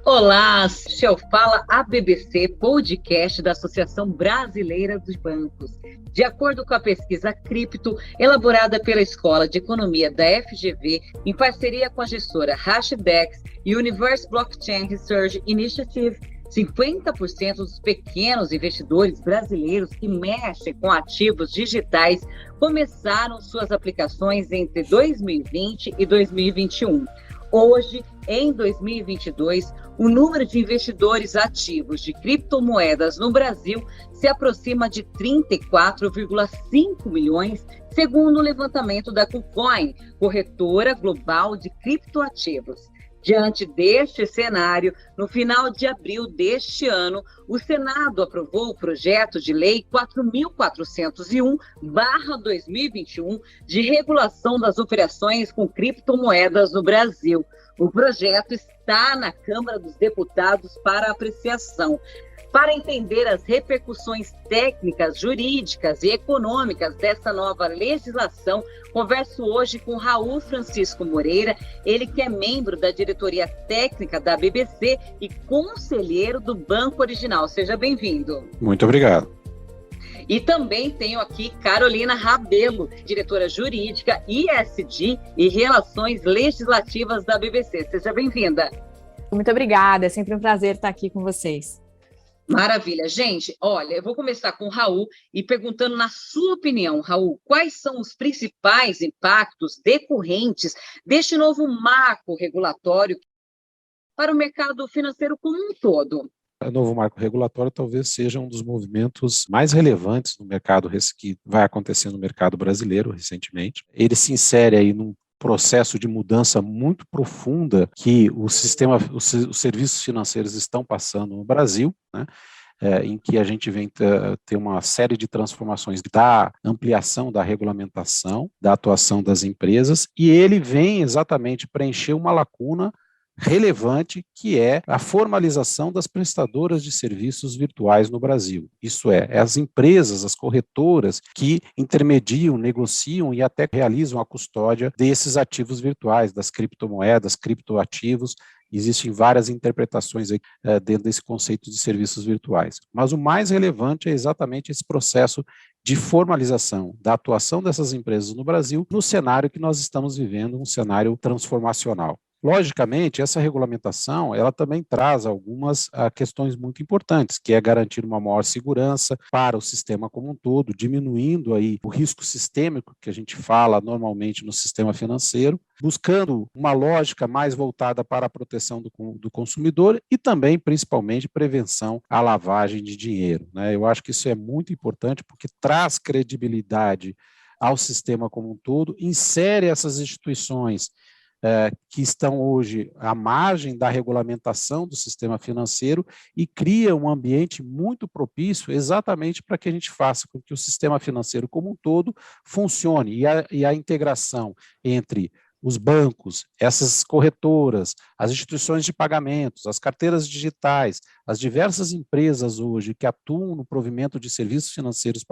Olá, Shell Fala ABBC, podcast da Associação Brasileira dos Bancos. De acordo com a pesquisa Cripto, elaborada pela Escola de Economia da FGV, em parceria com a gestora Hashdex e Universe Blockchain Research Initiative, 50% dos pequenos investidores brasileiros que mexem com ativos digitais começaram suas aplicações entre 2020 e 2021. Hoje, em 2022, o número de investidores ativos de criptomoedas no Brasil se aproxima de 34,5 milhões, segundo o levantamento da KuCoin, corretora global de criptoativos. Diante deste cenário, no final de abril deste ano, o Senado aprovou o projeto de lei 4.401/2021 de regulação das operações com criptomoedas no Brasil. O projeto está na Câmara dos Deputados para apreciação. Para entender as repercussões técnicas, jurídicas e econômicas dessa nova legislação, converso hoje com Raul Francisco Moreira, ele que é membro da diretoria técnica da BBC e conselheiro do Banco Original. Seja bem-vindo. Muito obrigado. E também tenho aqui Carolina Rabelo, diretora jurídica, ESG e Relações Legislativas da BBC. Seja bem-vinda. Muito obrigada, é sempre um prazer estar aqui com vocês. Maravilha. Gente, olha, eu vou começar com o Raul e perguntando, na sua opinião, Raul, quais são os principais impactos decorrentes deste novo marco regulatório para o mercado financeiro como um todo? O novo marco regulatório talvez seja um dos movimentos mais relevantes no mercado que vai acontecer no mercado brasileiro recentemente. Ele se insere aí num processo de mudança muito profunda que os serviços financeiros estão passando no Brasil, né? Em que a gente vem ter uma série de transformações da ampliação da regulamentação, da atuação das empresas, e ele vem exatamente preencher uma lacuna relevante, que é a formalização das prestadoras de serviços virtuais no Brasil. Isso é, as empresas, as corretoras que intermediam, negociam e até realizam a custódia desses ativos virtuais, das criptomoedas, criptoativos. Existem várias interpretações aí, dentro desse conceito de serviços virtuais. Mas o mais relevante é exatamente esse processo de formalização da atuação dessas empresas no Brasil, no cenário que nós estamos vivendo, um cenário transformacional. Logicamente, essa regulamentação, ela também traz algumas questões muito importantes, que é garantir uma maior segurança para o sistema como um todo, diminuindo aí o risco sistêmico que a gente fala normalmente no sistema financeiro, buscando uma lógica mais voltada para a proteção do consumidor e também, principalmente, prevenção à lavagem de dinheiro, né? Eu acho que isso é muito importante porque traz credibilidade ao sistema como um todo, insere essas instituições que estão hoje à margem da regulamentação do sistema financeiro e cria um ambiente muito propício exatamente para que a gente faça com que o sistema financeiro como um todo funcione e a integração entre os bancos, essas corretoras, as instituições de pagamentos, as carteiras digitais, as diversas empresas hoje que atuam no provimento de serviços financeiros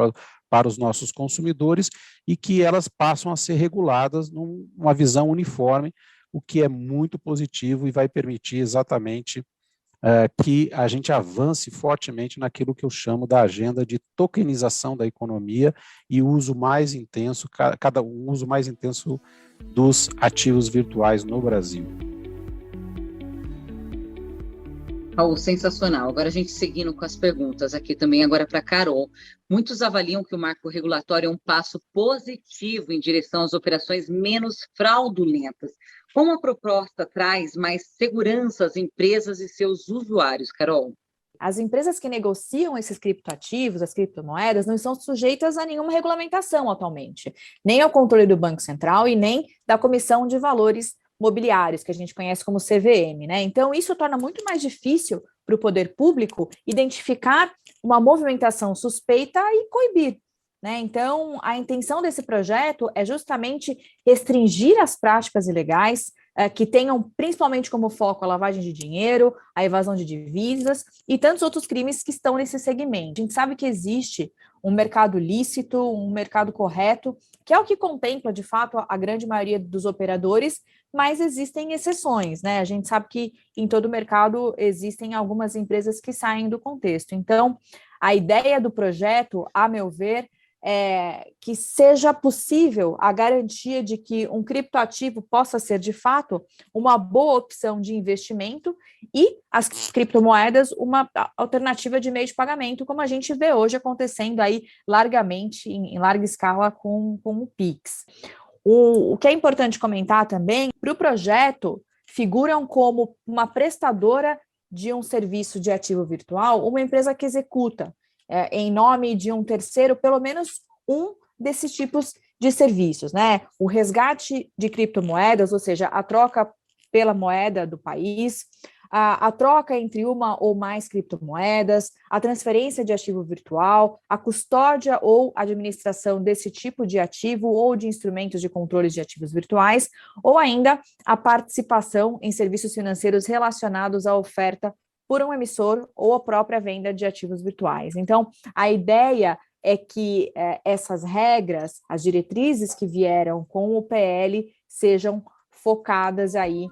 para os nossos consumidores e que elas passam a ser reguladas numa visão uniforme, o que é muito positivo e vai permitir exatamente que a gente avance fortemente naquilo que eu chamo da agenda de tokenização da economia e o uso mais intenso, um uso mais intenso dos ativos virtuais no Brasil. Raul, sensacional. Agora a gente seguindo com as perguntas aqui também, agora para a Carol. Muitos avaliam que o marco regulatório é um passo positivo em direção às operações menos fraudulentas. Como a proposta traz mais segurança às empresas e seus usuários, Carol? As empresas que negociam esses criptoativos, as criptomoedas, não estão sujeitas a nenhuma regulamentação atualmente, nem ao controle do Banco Central e nem da Comissão de Valores Mobiliários, que a gente conhece como CVM, né? Então, isso torna muito mais difícil para o poder público identificar uma movimentação suspeita e coibir, né? Então, a intenção desse projeto é justamente restringir as práticas ilegais, que tenham principalmente como foco a lavagem de dinheiro, a evasão de divisas e tantos outros crimes que estão nesse segmento. A gente sabe que existe um mercado lícito, um mercado correto, que é o que contempla, de fato, a grande maioria dos operadores, mas existem exceções, né? A gente sabe que em todo o mercado existem algumas empresas que saem do contexto. Então, a ideia do projeto, a meu ver, é que seja possível a garantia de que um criptoativo possa ser, de fato, uma boa opção de investimento e as criptomoedas uma alternativa de meio de pagamento, como a gente vê hoje acontecendo aí largamente, em larga escala, com o Pix. O que é importante comentar também, para o projeto, figuram como uma prestadora de um serviço de ativo virtual, uma empresa que executa em nome de um terceiro, pelo menos um desses tipos de serviços, né? O resgate de criptomoedas, ou seja, a troca pela moeda do país, a troca entre uma ou mais criptomoedas, a transferência de ativo virtual, a custódia ou administração desse tipo de ativo ou de instrumentos de controle de ativos virtuais, ou ainda a participação em serviços financeiros relacionados à oferta por um emissor ou a própria venda de ativos virtuais. Então, a ideia é que essas regras, as diretrizes que vieram com o PL, sejam focadas aí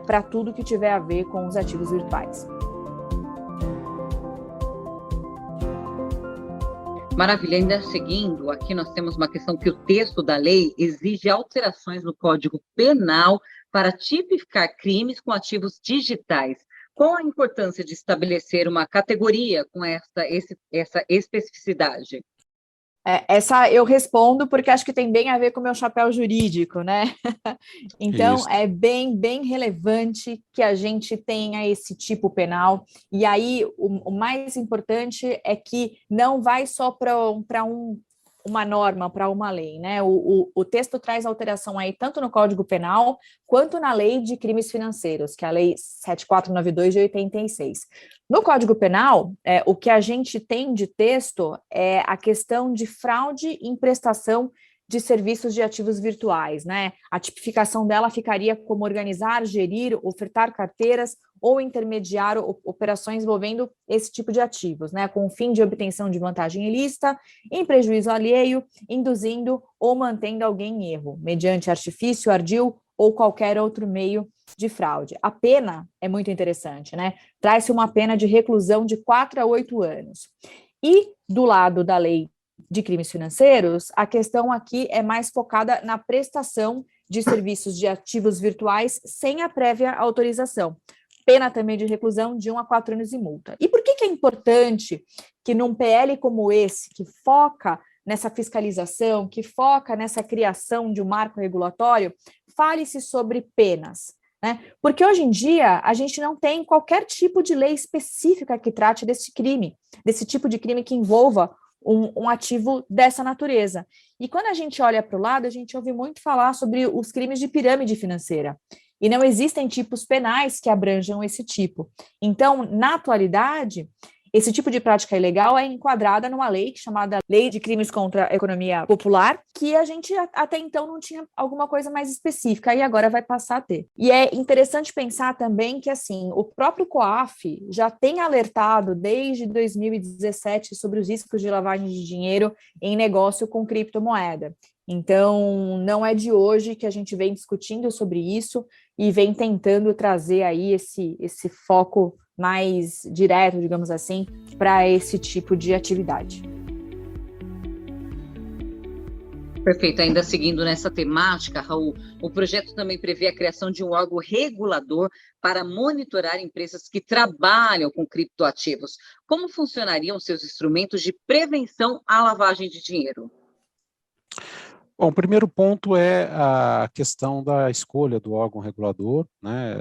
para tudo que tiver a ver com os ativos virtuais. Maravilha, ainda seguindo, aqui nós temos uma questão que o texto da lei exige alterações no Código Penal para tipificar crimes com ativos digitais. Qual a importância de estabelecer uma categoria com essa especificidade? Essa eu respondo porque acho que tem bem a ver com o meu chapéu jurídico, né? Então, Isso. é bem relevante que a gente tenha esse tipo penal. E aí, o mais importante é que não vai só para uma norma, para uma lei, né? O texto traz alteração aí tanto no Código Penal quanto na Lei de Crimes Financeiros, que é a Lei 7492 de 86. No Código Penal, o que a gente tem de texto é a questão de fraude em prestação de serviços de ativos virtuais, né? A tipificação dela ficaria como organizar, gerir, ofertar carteiras ou intermediar operações envolvendo esse tipo de ativos, né? Com o fim de obtenção de vantagem ilícita, em prejuízo alheio, induzindo ou mantendo alguém em erro, mediante artifício, ardil ou qualquer outro meio de fraude. A pena é muito interessante, né? Traz-se uma pena de reclusão de 4 a 8 anos. E do lado da lei de crimes financeiros, a questão aqui é mais focada na prestação de serviços de ativos virtuais sem a prévia autorização. Pena também de reclusão de 1 a 4 anos e multa. E por que é importante que num PL como esse, que foca nessa fiscalização, que foca nessa criação de um marco regulatório, fale-se sobre penas, né? Porque hoje em dia a gente não tem qualquer tipo de lei específica que trate desse crime, desse tipo de crime que envolva um ativo dessa natureza. E quando a gente olha para o lado, a gente ouve muito falar sobre os crimes de pirâmide financeira. E não existem tipos penais que abranjam esse tipo. Então, na atualidade, esse tipo de prática ilegal é enquadrada numa lei chamada Lei de Crimes contra a Economia Popular, que a gente até então não tinha alguma coisa mais específica e agora vai passar a ter. E é interessante pensar também que, assim, o próprio COAF já tem alertado desde 2017 sobre os riscos de lavagem de dinheiro em negócio com criptomoeda. Então, não é de hoje que a gente vem discutindo sobre isso e vem tentando trazer aí esse foco mais direto, digamos assim, para esse tipo de atividade. Perfeito. Ainda seguindo nessa temática, Raul, o projeto também prevê a criação de um órgão regulador para monitorar empresas que trabalham com criptoativos. Como funcionariam seus instrumentos de prevenção à lavagem de dinheiro? Bom, o primeiro ponto é a questão da escolha do órgão regulador, né?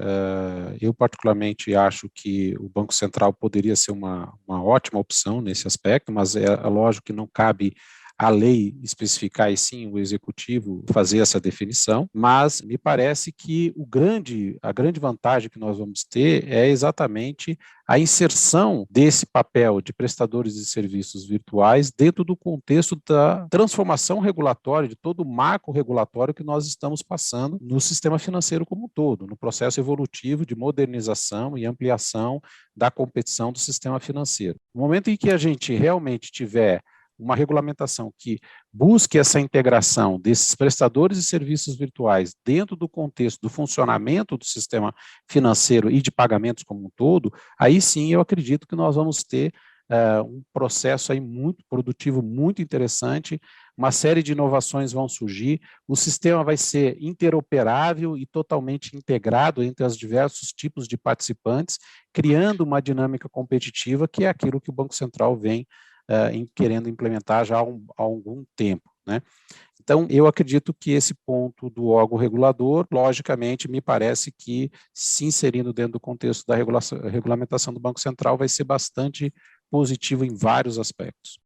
Eu particularmente acho que o Banco Central poderia ser uma ótima opção nesse aspecto, mas é lógico que não cabe a lei especificar e sim o executivo fazer essa definição, mas me parece que a grande vantagem que nós vamos ter é exatamente a inserção desse papel de prestadores de serviços virtuais dentro do contexto da transformação regulatória, de todo o marco regulatório que nós estamos passando no sistema financeiro como um todo, no processo evolutivo de modernização e ampliação da competição do sistema financeiro. No momento em que a gente realmente tiver uma regulamentação que busque essa integração desses prestadores de serviços virtuais dentro do contexto do funcionamento do sistema financeiro e de pagamentos como um todo, aí sim eu acredito que nós vamos ter um processo aí muito produtivo, muito interessante, uma série de inovações vão surgir, o sistema vai ser interoperável e totalmente integrado entre os diversos tipos de participantes, criando uma dinâmica competitiva que é aquilo que o Banco Central vem querendo implementar já há algum tempo, né? Então, eu acredito que esse ponto do órgão regulador, logicamente, me parece que se inserindo dentro do contexto da regulamentação do Banco Central vai ser bastante positivo em vários aspectos.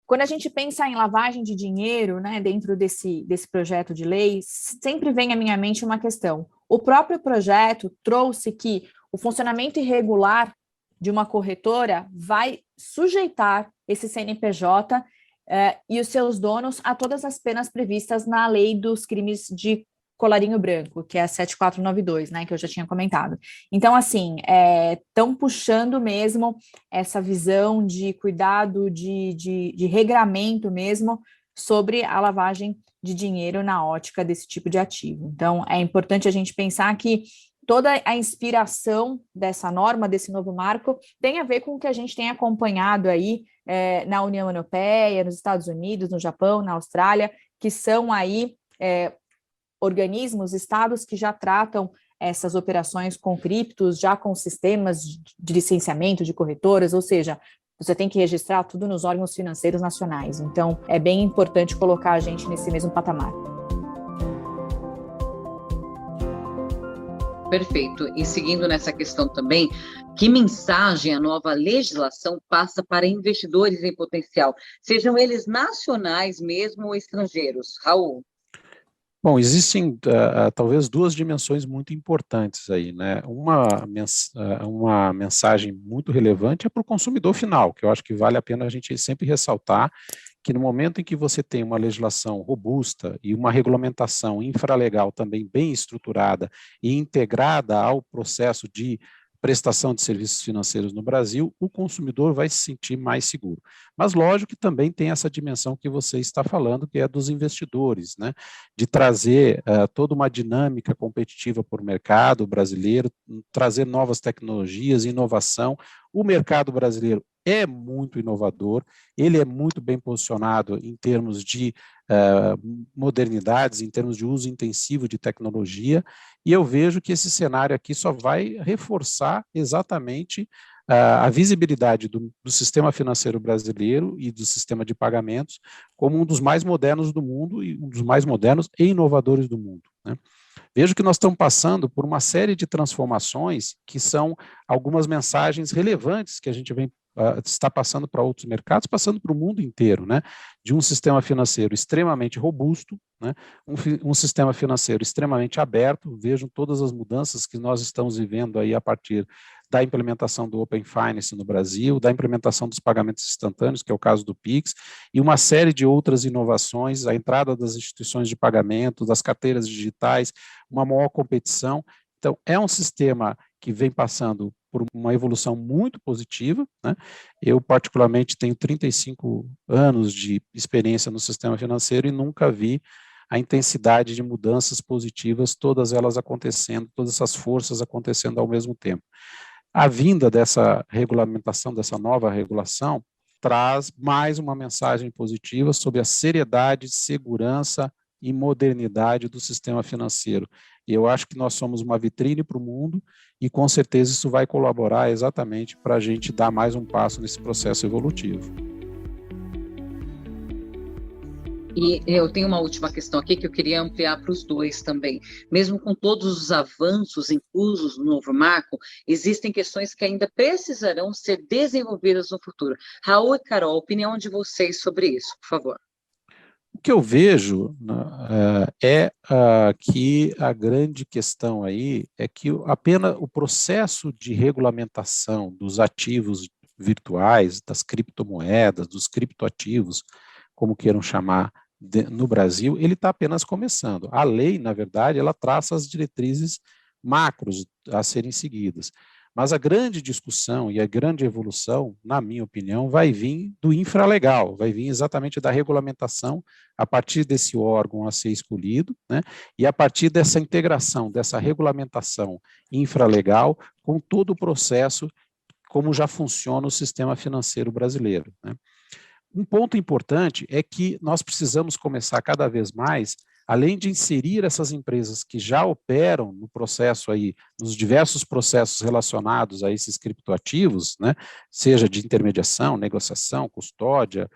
Quando a gente pensa em lavagem de dinheiro, né, dentro desse projeto de lei, sempre vem à minha mente uma questão. O próprio projeto trouxe que o funcionamento irregular de uma corretora vai sujeitar esse CNPJ e os seus donos a todas as penas previstas na lei dos crimes de colarinho branco, que é a 7492, né, que eu já tinha comentado. Então, assim, estão puxando mesmo essa visão de cuidado, de regramento mesmo sobre a lavagem de dinheiro na ótica desse tipo de ativo. Então, é importante a gente pensar que toda a inspiração dessa norma, desse novo marco, tem a ver com o que a gente tem acompanhado aí na União Europeia, nos Estados Unidos, no Japão, na Austrália, que são aí organismos, estados que já tratam essas operações com criptos, já com sistemas de licenciamento de corretoras, ou seja, você tem que registrar tudo nos órgãos financeiros nacionais. Então, é bem importante colocar a gente nesse mesmo patamar. Perfeito. E seguindo nessa questão também, que mensagem a nova legislação passa para investidores em potencial, sejam eles nacionais mesmo ou estrangeiros? Raul? Bom, existem talvez duas dimensões muito importantes aí, né? Uma mensagem muito relevante é para o consumidor final, que eu acho que vale a pena a gente sempre ressaltar que no momento em que você tem uma legislação robusta e uma regulamentação infralegal também bem estruturada e integrada ao processo de prestação de serviços financeiros no Brasil, o consumidor vai se sentir mais seguro. Mas lógico que também tem essa dimensão que você está falando, que é dos investidores, né? De trazer toda uma dinâmica competitiva para o mercado brasileiro, trazer novas tecnologias, inovação. O mercado brasileiro é muito inovador, ele é muito bem posicionado em termos de modernidades, em termos de uso intensivo de tecnologia, e eu vejo que esse cenário aqui só vai reforçar exatamente a visibilidade do sistema financeiro brasileiro e do sistema de pagamentos como um dos mais modernos do mundo e um dos mais modernos e inovadores do mundo, né? Vejo que nós estamos passando por uma série de transformações que são algumas mensagens relevantes que a gente está passando para outros mercados, passando para o mundo inteiro, né? De um sistema financeiro extremamente robusto, né? Um sistema financeiro extremamente aberto. Vejam todas as mudanças que nós estamos vivendo aí a partir da implementação do Open Finance no Brasil, da implementação dos pagamentos instantâneos, que é o caso do Pix, e uma série de outras inovações, a entrada das instituições de pagamento, das carteiras digitais, uma maior competição. Então, é um sistema que vem passando por uma evolução muito positiva, né? Eu, particularmente, tenho 35 anos de experiência no sistema financeiro e nunca vi a intensidade de mudanças positivas, todas elas acontecendo, todas essas forças acontecendo ao mesmo tempo. A vinda dessa regulamentação, dessa nova regulação, traz mais uma mensagem positiva sobre a seriedade, segurança e modernidade do sistema financeiro. E eu acho que nós somos uma vitrine para o mundo e, com certeza, isso vai colaborar exatamente para a gente dar mais um passo nesse processo evolutivo. E eu tenho uma última questão aqui que eu queria ampliar para os dois também. Mesmo com todos os avanços inclusos no novo marco, existem questões que ainda precisarão ser desenvolvidas no futuro. Raul e Carol, opinião de vocês sobre isso, por favor. O que eu vejo que a grande questão aí é que apenas o processo de regulamentação dos ativos virtuais, das criptomoedas, dos criptoativos, como queiram chamar no Brasil, ele está apenas começando. A lei, na verdade, ela traça as diretrizes macros a serem seguidas. Mas a grande discussão e a grande evolução, na minha opinião, vai vir do infralegal, vai vir exatamente da regulamentação a partir desse órgão a ser escolhido, né, e a partir dessa integração, dessa regulamentação infralegal com todo o processo como já funciona o sistema financeiro brasileiro, né. Um ponto importante é que nós precisamos começar cada vez mais, além de inserir essas empresas que já operam no processo aí, nos diversos processos relacionados a esses criptoativos, né, seja de intermediação, negociação, custódia,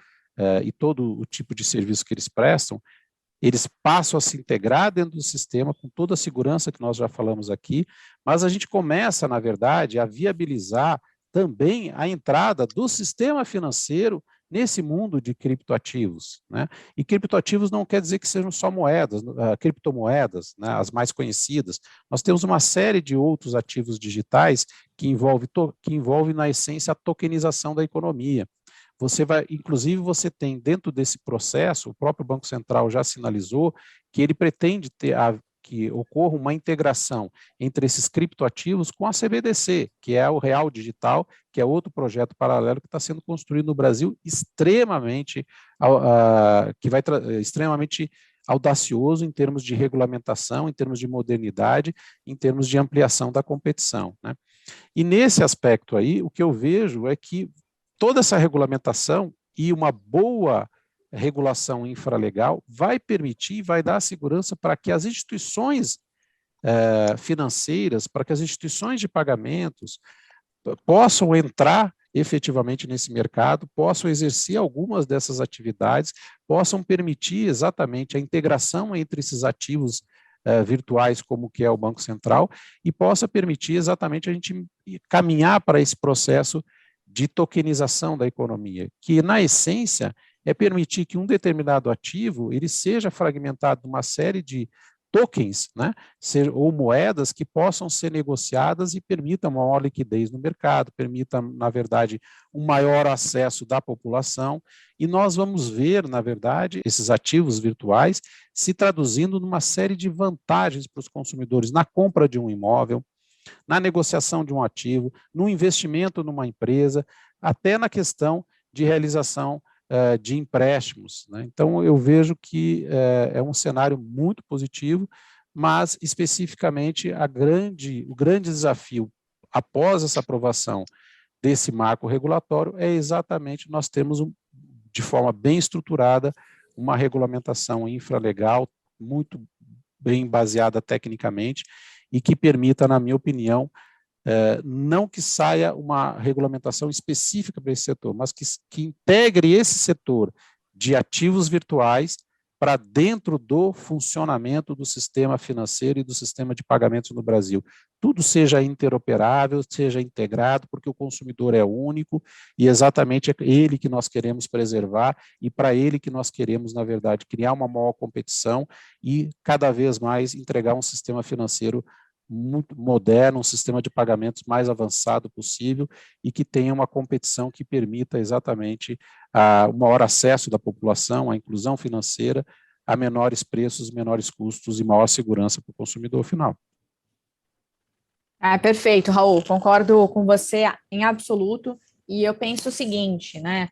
e todo o tipo de serviço que eles prestam, eles passam a se integrar dentro do sistema com toda a segurança que nós já falamos aqui, mas a gente começa, na verdade, a viabilizar também a entrada do sistema financeiro nesse mundo de criptoativos, né? E criptoativos não quer dizer que sejam só moedas, criptomoedas, né, as mais conhecidas. Nós temos uma série de outros ativos digitais que envolve na essência a tokenização da economia. Inclusive você tem dentro desse processo, o próprio Banco Central já sinalizou que ele pretende que ocorra uma integração entre esses criptoativos com a CBDC, que é o Real Digital, que é outro projeto paralelo que está sendo construído no Brasil, extremamente audacioso em termos de regulamentação, em termos de modernidade, em termos de ampliação da competição, né? E nesse aspecto aí, o que eu vejo é que toda essa regulamentação e uma boa regulação infralegal vai permitir, vai dar segurança para que as instituições financeiras, para que as instituições de pagamentos possam entrar efetivamente nesse mercado, possam exercer algumas dessas atividades, possam permitir exatamente a integração entre esses ativos virtuais, como que é o Banco Central, e possa permitir exatamente a gente caminhar para esse processo de tokenização da economia, que na essência é permitir que um determinado ativo ele seja fragmentado em uma série de tokens, né, ou moedas que possam ser negociadas e permitam uma maior liquidez no mercado, permita, na verdade, um maior acesso da população, e nós vamos ver, na verdade, esses ativos virtuais se traduzindo numa série de vantagens para os consumidores na compra de um imóvel, na negociação de um ativo, no investimento numa empresa, até na questão de realização de empréstimos, né? Então, eu vejo que é um cenário muito positivo, mas, especificamente, o grande desafio após essa aprovação desse marco regulatório é exatamente nós termos, de forma bem estruturada, uma regulamentação infralegal, muito bem baseada tecnicamente, e que permita, na minha opinião, não que saia uma regulamentação específica para esse setor, mas que integre esse setor de ativos virtuais para dentro do funcionamento do sistema financeiro e do sistema de pagamentos no Brasil. Tudo seja interoperável, seja integrado, porque o consumidor é único e exatamente é ele que nós queremos preservar e para ele que nós queremos, na verdade, criar uma maior competição e cada vez mais entregar um sistema financeiro muito moderno, um sistema de pagamentos mais avançado possível e que tenha uma competição que permita exatamente o maior acesso da população, a inclusão financeira, a menores preços, menores custos e maior segurança para o consumidor final. Perfeito, Raul, concordo com você em absoluto, e eu penso o seguinte, né,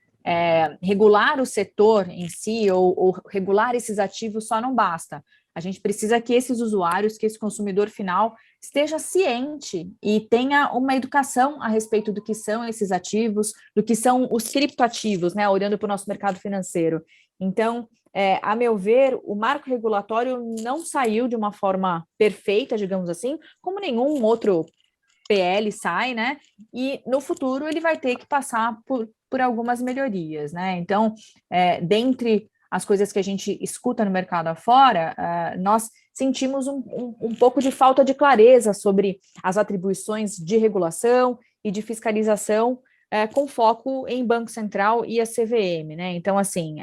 regular o setor em si ou regular esses ativos só não basta. A gente precisa que esses usuários, que esse consumidor final esteja ciente e tenha uma educação a respeito do que são esses ativos, do que são os criptoativos, né, olhando para o nosso mercado financeiro. Então, a meu ver, o marco regulatório não saiu de uma forma perfeita, digamos assim, como nenhum outro PL sai, né? E no futuro ele vai ter que passar por algumas melhorias, né? Então, dentre as coisas que a gente escuta no mercado afora, nós sentimos um pouco de falta de clareza sobre as atribuições de regulação e de fiscalização com foco em Banco Central e a CVM, né? Então, assim,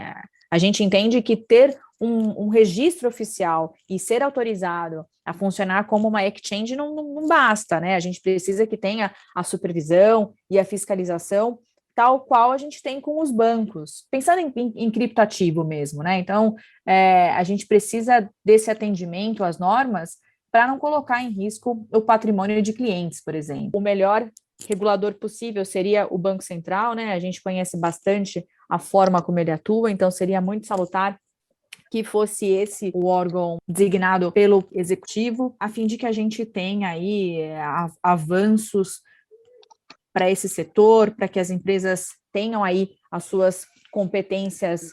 A gente entende que ter um registro oficial e ser autorizado a funcionar como uma exchange não basta, né? A gente precisa que tenha a supervisão e a fiscalização tal qual a gente tem com os bancos, pensando em criptoativo mesmo, né? Então, a gente precisa desse atendimento às normas para não colocar em risco o patrimônio de clientes, por exemplo. O melhor regulador possível seria o Banco Central, né? A gente conhece bastante a forma como ele atua, então seria muito salutar que fosse esse o órgão designado pelo executivo, a fim de que a gente tenha aí avanços para esse setor, para que as empresas tenham aí as suas competências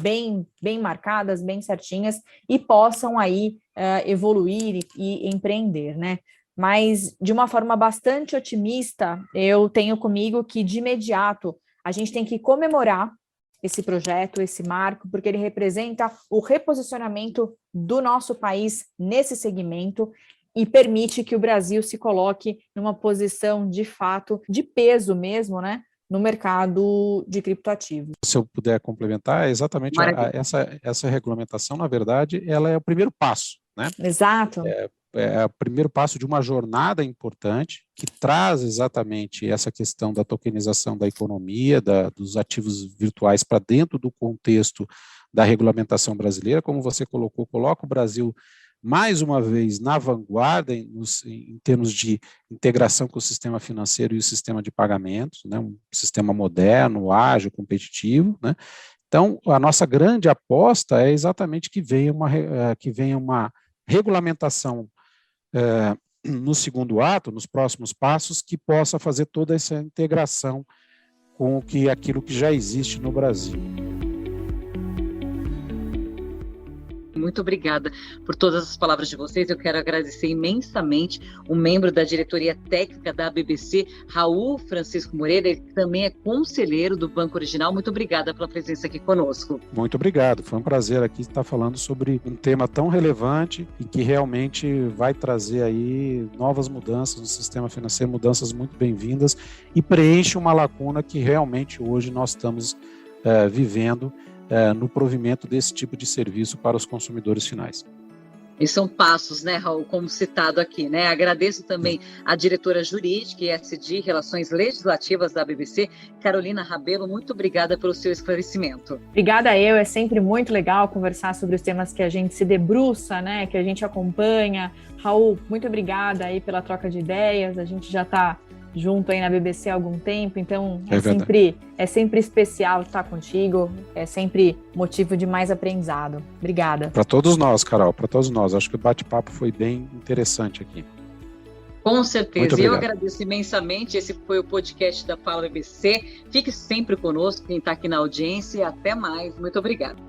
bem marcadas, bem certinhas, e possam aí evoluir e empreender, né? Mas, de uma forma bastante otimista, eu tenho comigo que, de imediato, a gente tem que comemorar esse projeto, esse marco, porque ele representa o reposicionamento do nosso país nesse segmento e permite que o Brasil se coloque numa posição, de fato, de peso mesmo, né, no mercado de criptoativos. Se eu puder complementar, exatamente essa regulamentação, na verdade, ela é o primeiro passo, né? Exato. É o primeiro passo de uma jornada importante que traz exatamente essa questão da tokenização da economia, dos ativos virtuais para dentro do contexto da regulamentação brasileira. Como você colocou, coloca o Brasil mais uma vez na vanguarda em termos de integração com o sistema financeiro e o sistema de pagamentos, né, um sistema moderno, ágil, competitivo, né. Então, a nossa grande aposta é exatamente que venha uma regulamentação no segundo ato, nos próximos passos, que possa fazer toda essa integração com aquilo que já existe no Brasil. Muito obrigada por todas as palavras de vocês. Eu quero agradecer imensamente o membro da diretoria técnica da ABBC, Raul Francisco Moreira, ele também é conselheiro do Banco Original. Muito obrigada pela presença aqui conosco. Muito obrigado. Foi um prazer aqui estar falando sobre um tema tão relevante e que realmente vai trazer aí novas mudanças no sistema financeiro, mudanças muito bem-vindas, e preenche uma lacuna que realmente hoje nós estamos vivendo no provimento desse tipo de serviço para os consumidores finais. E são passos, né, Raul, como citado aqui, né? Agradeço também a diretora jurídica e SD Relações Legislativas da ABBC, Carolina Rabelo. Muito obrigada pelo seu esclarecimento. Obrigada é sempre muito legal conversar sobre os temas que a gente se debruça, né, que a gente acompanha. Raul, muito obrigada aí pela troca de ideias, a gente já está junto aí na BBC há algum tempo, então é sempre especial estar contigo, é sempre motivo de mais aprendizado. Obrigada. Para todos nós, Carol, para todos nós. Acho que o bate-papo foi bem interessante aqui. Com certeza, eu agradeço imensamente. Esse foi o podcast da Fala BBC. Fique sempre conosco, quem está aqui na audiência. Até mais. Muito obrigada.